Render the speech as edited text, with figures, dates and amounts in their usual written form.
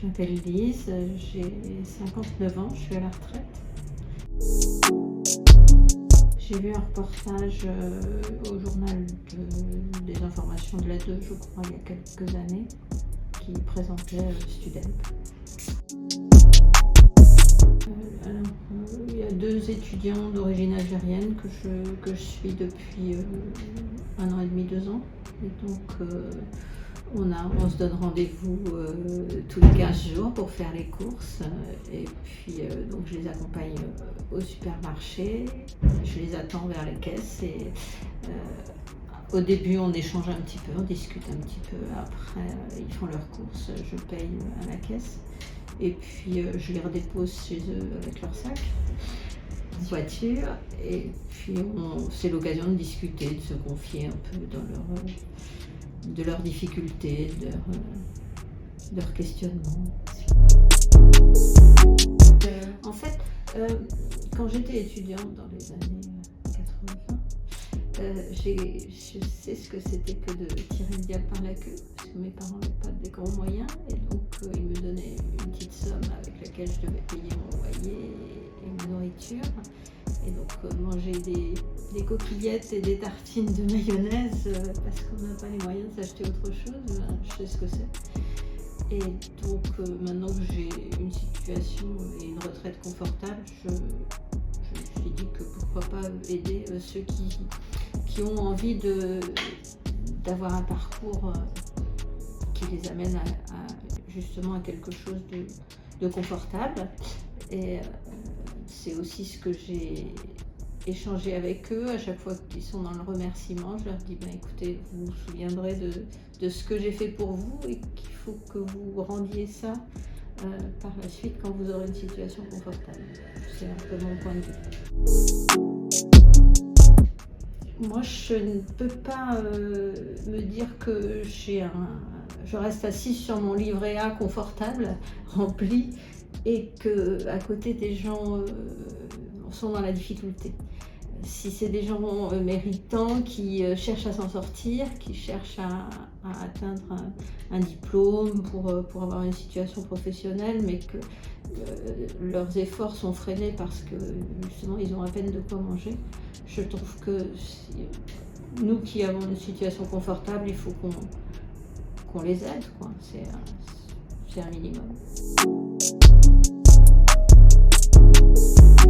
Je m'appelle Lise, j'ai 59 ans, je suis à la retraite. J'ai vu un reportage au journal des informations de la 2, je crois, il y a quelques années, qui présentait Student. Il y a 2 étudiants d'origine algérienne que je suis depuis 1 an et demi, 2 ans. Et donc on se donne rendez-vous tous les 15 jours pour faire les courses. Et puis donc je les accompagne au supermarché, je les attends vers les caisses. Et au début on échange un petit peu, on discute un petit peu. Après ils font leurs courses, je paye à la caisse. Et puis je les redépose chez eux avec leur sac en voiture. Et puis c'est l'occasion de discuter, de se confier un peu de leurs difficultés, de leurs questionnements. En fait, quand j'étais étudiante dans les années 80, je sais ce que c'était que de tirer le diable par la queue, parce que mes parents n'avaient pas des grands moyens, et donc ils me donnaient une petite somme avec laquelle je devais payer mon loyer et ma nourriture. Et donc manger des coquillettes et des tartines de mayonnaise parce qu'on n'a pas les moyens de s'acheter autre chose, je sais ce que c'est. Et donc maintenant que j'ai une situation et une retraite confortable, je me suis dit que pourquoi pas aider ceux qui ont envie d'avoir un parcours qui les amène justement à quelque chose de confortable. Et c'est aussi ce que j'ai échangé avec eux. À chaque fois qu'ils sont dans le remerciement, je leur dis écoutez, vous vous souviendrez de ce que j'ai fait pour vous et qu'il faut que vous rendiez ça par la suite quand vous aurez une situation confortable. C'est un peu mon point de vue. Moi, je ne peux pas me dire que je reste assise sur mon livret A confortable, rempli, et qu'à côté des gens sont dans la difficulté. Si c'est des gens méritants qui cherchent à s'en sortir, qui cherchent à atteindre un diplôme pour avoir une situation professionnelle, mais que leurs efforts sont freinés parce que justement ils ont à peine de quoi manger, je trouve que nous qui avons une situation confortable, il faut qu'on les aide, quoi. C'est un minimum.